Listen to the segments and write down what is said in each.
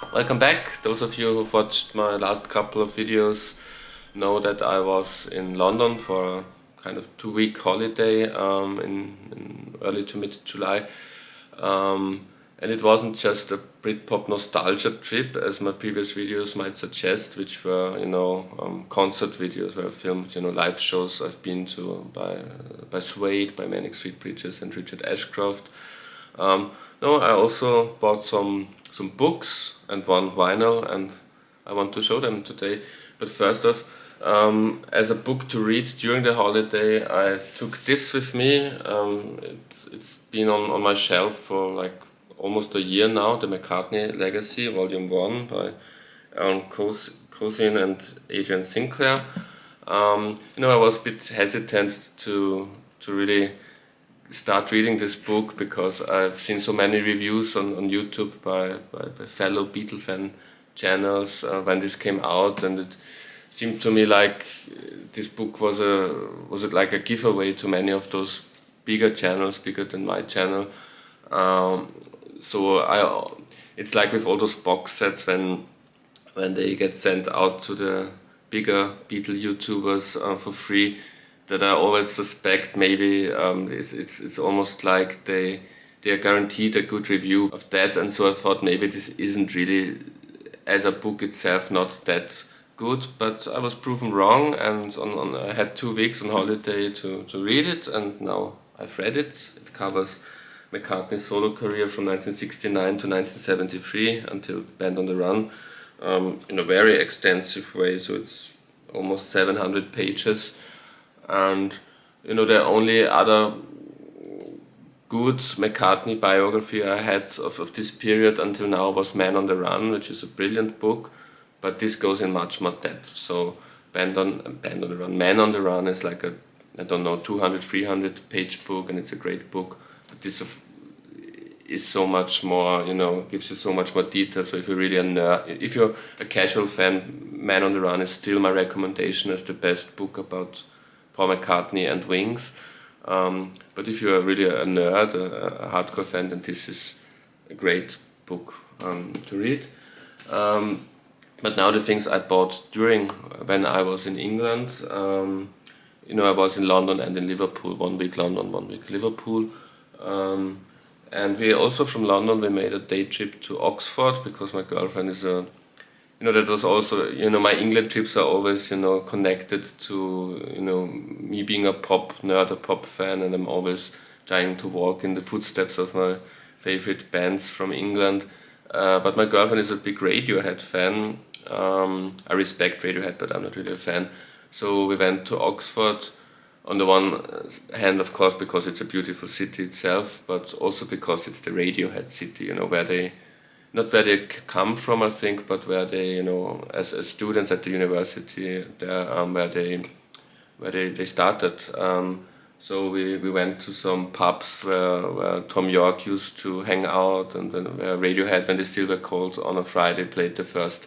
Welcome back. Those of you who've watched my last couple of videos know that I was in London for a kind of 2-week holiday in early to mid-July. And it wasn't just a Britpop nostalgia trip, as my previous videos might suggest, which were, concert videos where I filmed, live shows I've been to by Suede, by Manic Street Preachers and Richard Ashcroft. No, I also bought some books and one vinyl, and I want to show them today. But first off, as a book to read during the holiday, I took this with me. It's been on my shelf for like almost a year now, The McCartney Legacy, Volume 1 by Aaron Cosin and Adrian Sinclair. I was a bit hesitant to really start reading this book because I've seen so many reviews on YouTube by fellow Beatle fan channels when this came out, and it seemed to me like this book was like a giveaway to many of those bigger channels, bigger than my channel. It's like with all those box sets when they get sent out to the bigger Beatle YouTubers for free, that I always suspect maybe it's almost like they are guaranteed a good review of that, and so I thought maybe this isn't really, as a book itself, not that good, but I was proven wrong, and I had 2 weeks on holiday to read it, and now I've read it. It covers McCartney's solo career from 1969 to 1973 until Band on the Run in a very extensive way, so it's almost 700 pages. And the only other good McCartney biography I had of this period until now was Man on the Run, which is a brilliant book, but this goes in much more depth. So Band on the Run, Man on the Run is like a, I don't know, 200, 300 page book, and it's a great book. But this is so much more, gives you so much more detail. So if you're really if you're a casual fan, Man on the Run is still my recommendation as the best book about Paul McCartney and Wings. But if you're really a nerd, a hardcore fan, then this is a great book to read. But now the things I bought during when I was in England, I was in London and in Liverpool, 1 week London, 1 week Liverpool. And we also from London, we made a day trip to Oxford because my girlfriend is that was also, my England trips are always, connected to, me being a pop nerd, a pop fan, and I'm always trying to walk in the footsteps of my favorite bands from England. But my girlfriend is a big Radiohead fan. I respect Radiohead, but I'm not really a fan. So we went to Oxford, on the one hand, of course, because it's a beautiful city itself, but also because it's the Radiohead city, where they, not where they come from, I think, but where they, as students at the university there, where they started. So we went to some pubs where Tom York used to hang out, and then where Radiohead, when they still were called, on a Friday played the first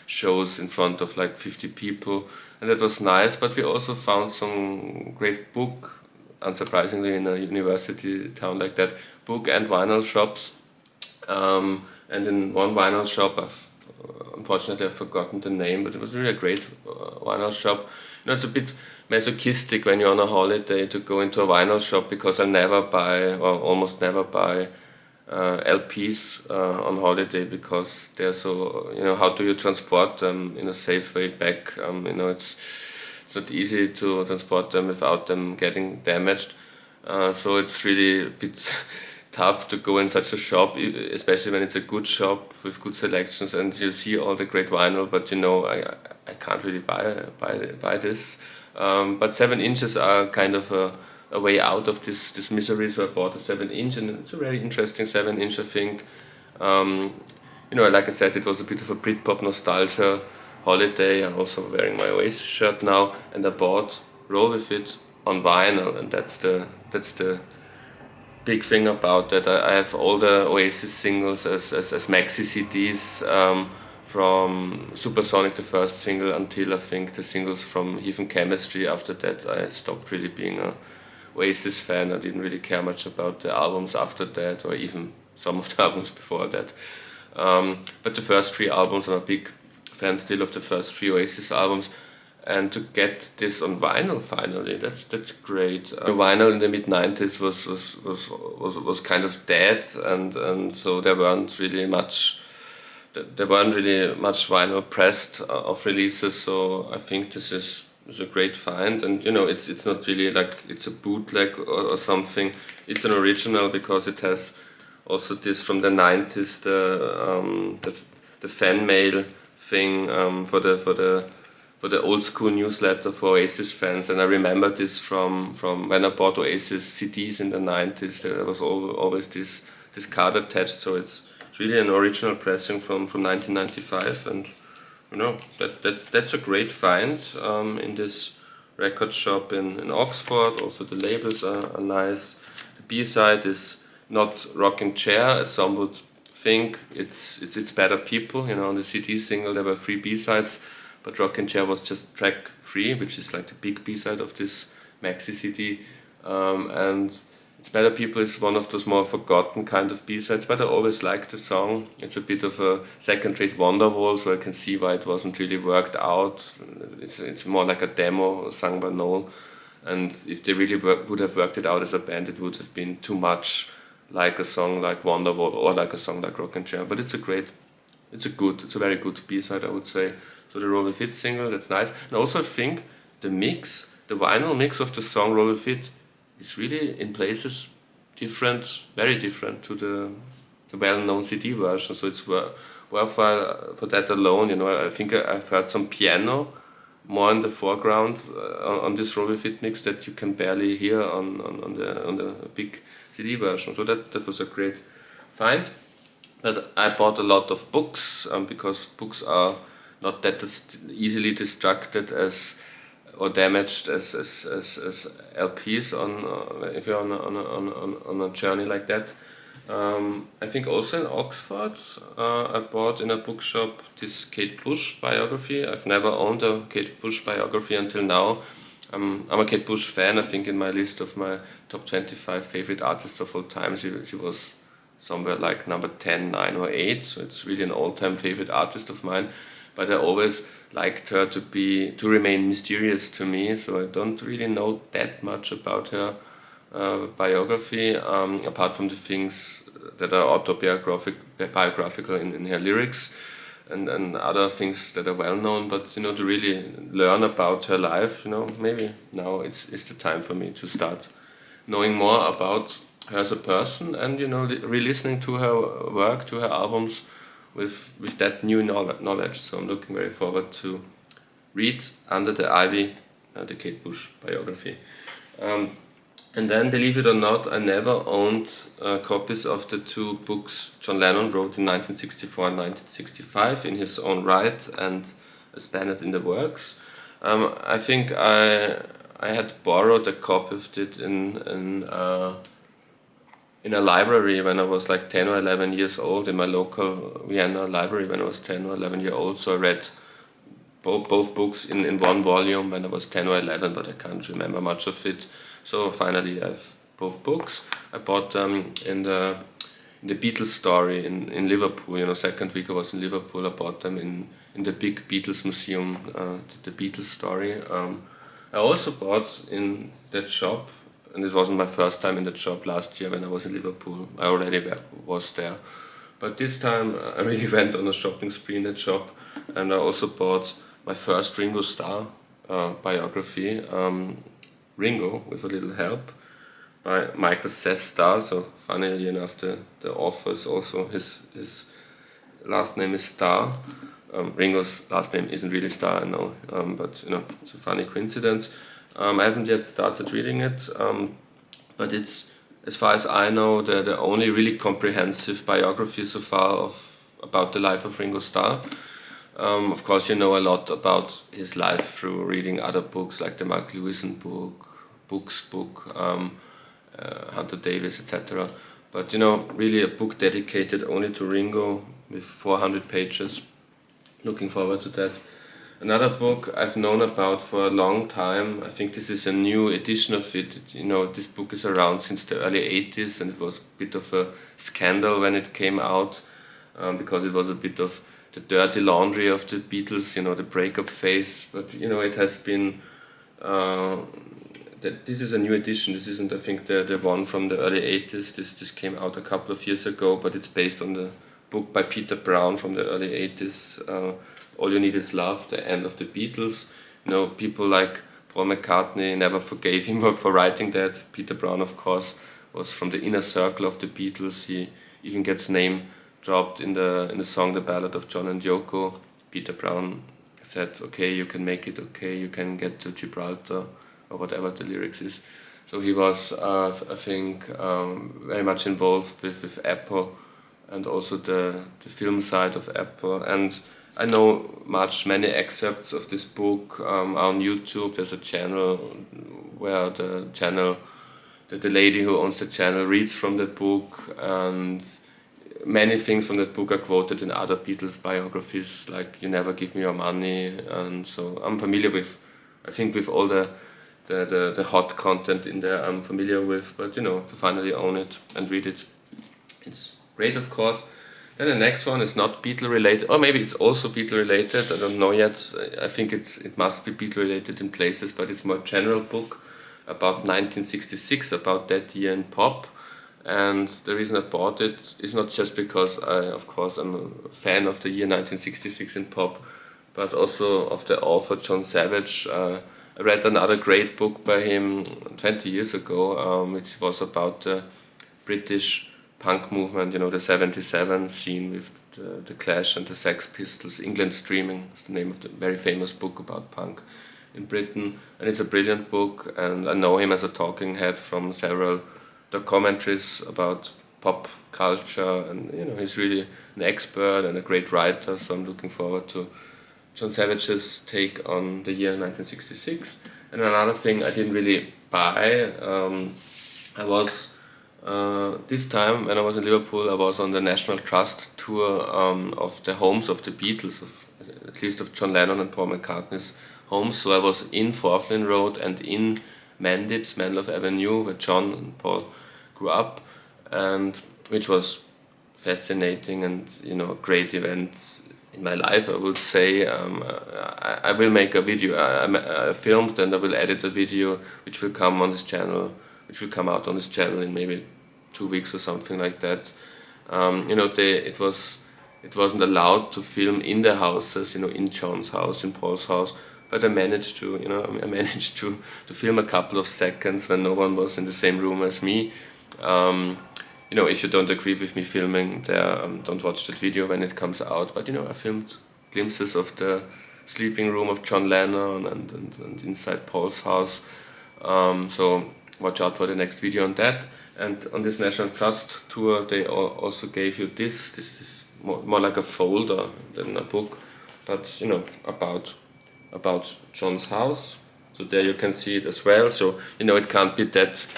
shows in front of like 50 people, and that was nice. But we also found some great book, unsurprisingly, in a university town like that, book and vinyl shops. And in one vinyl shop, unfortunately I've forgotten the name, but it was really a great vinyl shop. It's a bit masochistic when you're on a holiday to go into a vinyl shop, because I never buy, or almost never buy, LPs on holiday, because they're so, how do you transport them in a safe way back? It's not easy to transport them without them getting damaged. So it's really a bit tough to go in such a shop, especially when it's a good shop with good selections and you see all the great vinyl, but I can't really buy this. But 7 inches are kind of a way out of this misery, so I bought a 7-inch, and it's a very interesting 7-inch, I think. Like I said, it was a bit of a Britpop nostalgia holiday. I'm also wearing my Oasis shirt now, and I bought Roll With It on vinyl, and that's the big thing about that. I have all the Oasis singles as maxi CDs, from Supersonic, the first single, until I think the singles from Heathen Chemistry. After that I stopped really being a Oasis fan. I didn't really care much about the albums after that, or even some of the albums before that. But the first 3 albums, I'm a big fan still of the first 3 Oasis albums. And to get this on vinyl finally, that's great. Vinyl in the mid 90s was kind of dead, and so there weren't really much vinyl pressed of releases. So I think this is a great find, and it's not really like it's a bootleg or something. It's an original because it has also this from the 90s, the fan mail thing for the old school newsletter for Oasis fans, and I remember this from when I bought Oasis CDs in the 90s. There was always this card attached, so it's really an original pressing from 1995, and that's a great find in this record shop in Oxford. Also the labels are nice. The B-side is not Rocking Chair, as some would think. It's Better People. On the CD single there were 3 B-sides, but Rocking Chair was just track 3, which is like the big B-side of this maxi CD. And It's Better People is one of those more forgotten kind of B-sides, but I always liked the song. It's a bit of a second-rate Wonderwall, so I can see why it wasn't really worked out. It's more like a demo sung by Noel, and if they really would have worked it out as a band, it would have been too much like a song like Wonderwall or like a song like Rockin' Chair. But it's a very good B-side, I would say. So the Roll With It single, that's nice. And I also think the vinyl mix of the song Roll With It is really in places different, very different to the well-known CD version. So it's worthwhile for that alone. I think I've heard some piano more in the foreground on this Roll With It mix that you can barely hear on the big CD version. So that was a great find. But I bought a lot of books because books are not that easily destructed or damaged as LPs if you're on a journey like that. I think also in Oxford I bought in a bookshop this Kate Bush biography. I've never owned a Kate Bush biography until now. I'm a Kate Bush fan. I think in my list of my top 25 favorite artists of all time she was somewhere like number 10, 9 or 8, so it's really an all-time favorite artist of mine. But I always liked her to remain mysterious to me, so I don't really know that much about her biography, apart from the things that are autobiographical in her lyrics and other things that are well known. But to really learn about her life, maybe now it's the time for me to start knowing more about her as a person, and re-listening to her work, to her albums, with that new knowledge. So I'm looking very forward to read Under the Ivy, the Kate Bush biography. And then, believe it or not, I never owned copies of the 2 books John Lennon wrote in 1964 and 1965 in his own right, and as Bennett in the Works. I think I had borrowed a copy of it in a library when I was like 10 or 11 years old, in my local Vienna library when I was 10 or 11 years old. So I read both books in one volume when I was 10 or 11, but I can't remember much of it. So finally I have both books. I bought them in the Beatles story in Liverpool. Second week I was in Liverpool, I bought them in the big Beatles museum, the Beatles story. I also bought in that shop, and it wasn't my first time in the shop last year when I was in Liverpool. I already was there. But this time I really went on a shopping spree in that shop, and I also bought my first Ringo Starr biography, Ringo with a Little Help, by Michael Seth Starr. So funnily enough, the author is also, his last name is Starr. Ringo's last name isn't really Starr, I know, but it's a funny coincidence. I haven't yet started reading it, but it's, as far as I know, the only really comprehensive biography so far about the life of Ringo Starr. Of course, you know a lot about his life through reading other books like the Mark Lewison book, Hunter Davis, etc. But really a book dedicated only to Ringo with 400 pages. Looking forward to that. Another book I've known about for a long time. I think this is a new edition of it. This book is around since the early 80s, and it was a bit of a scandal when it came out. because it was a bit of the dirty laundry of the Beatles, the breakup phase. But it has been. This is a new edition. This isn't, I think, the one from the early 80s. This came out a couple of years ago, but it's based on the book by Peter Brown from the early 80s. All You Need Is Love, the end of the Beatles. People like Paul McCartney never forgave him for writing that. Peter Brown, of course, was from the inner circle of the Beatles. He even gets name dropped in the song The Ballad of John and Yoko. Peter Brown said, okay, you can make it, okay, you can get to Gibraltar, or whatever the lyrics is. So he was, I think, very much involved with Apple, and also the film side of Apple. And I know many excerpts of this book on YouTube. There's a channel where the lady who owns the channel reads from the book, and many things from that book are quoted in other Beatles biographies, like "You Never Give Me Your Money," and so I'm familiar with, I think, with all the hot content in there. I'm familiar with, but to finally own it and read it, it's great, of course. Then the next one is not Beatle related, or maybe it's also Beatle related. I don't know yet. I think it must be Beatle related in places, but it's more general book about 1966, about that year in pop. And the reason I bought it is not just because I'm a fan of the year 1966 in pop, but also of the author John Savage. I read another great book by him 20 years ago, which was about the British punk movement, the 77 scene with the Clash and the Sex Pistols. England's Dreaming is the name of the very famous book about punk in Britain. And it's a brilliant book, and I know him as a talking head from several documentaries about pop culture, and he's really an expert and a great writer, so I'm looking forward to John Savage's take on the year 1966. And another thing I didn't really buy, I was this time when I was in Liverpool, I was on the National Trust tour of the homes of the Beatles, at least of John Lennon and Paul McCartney's homes. So I was in Forthlin Road and in Mendips, Menlove Avenue, where John and Paul grew up, and which was fascinating and a great event in my life, I would say. I will make a video. I filmed and I will edit a video which will come on this channel, which will come out on this channel in maybe 2 weeks or something like that. It wasn't allowed to film in the houses, in John's house, in Paul's house. But I managed to film a couple of seconds when no one was in the same room as me. If you don't agree with me filming there, don't watch that video when it comes out. But I filmed glimpses of the sleeping room of John Lennon and inside Paul's house. So watch out for the next video on that. And on this National Trust tour, they also gave you this. This is more like a folder than a book, but about John's house. So there you can see it as well. So it can't be that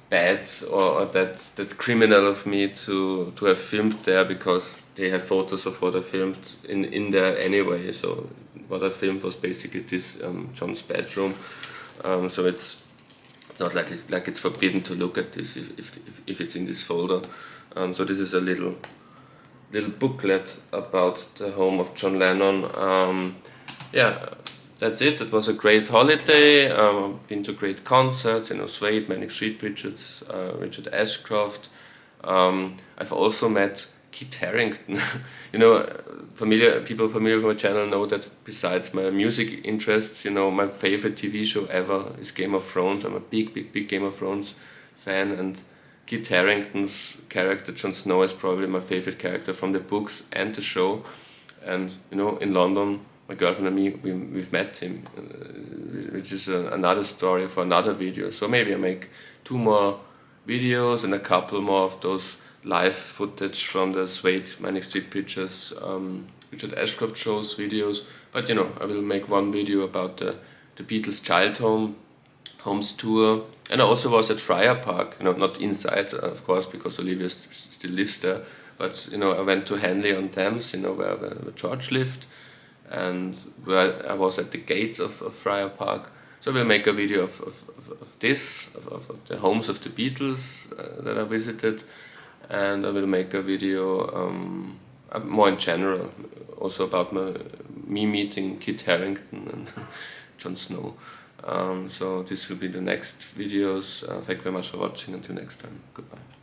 bad or that criminal of me to have filmed there, because they have photos of what I filmed in there anyway. So what I filmed was basically this John's bedroom. So it's not like it's forbidden to look at this if it's in this folder. So this is a little booklet about the home of John Lennon. That's it. It was a great holiday. Been to great concerts, Suede, Manic Street Preachers, Richard Ashcroft. I've also met Kit Harington. People familiar with my channel know that besides my music interests, my favorite TV show ever is Game of Thrones. I'm a big Game of Thrones fan, and Kit Harington's character Jon Snow is probably my favorite character from the books and the show. And in London, my girlfriend and me, we've met him, which is another story for another video. So maybe I make 2 more videos and a couple more of those live footage from the Suede, Manic Street Preachers, Richard Ashcroft shows videos. But I will make 1 video about the Beatles' child homes tour. And I also was at Friar Park, not inside, of course, because Olivia still lives there. But I went to Henley-on-Thames, where George lived, and where I was at the gates of Friar Park. So we'll make a video of the homes of the Beatles that I visited, and I will make a video more in general, also about me meeting Kit Harington and Jon Snow. So this will be the next videos. Thank you very much for watching. Until next time, goodbye.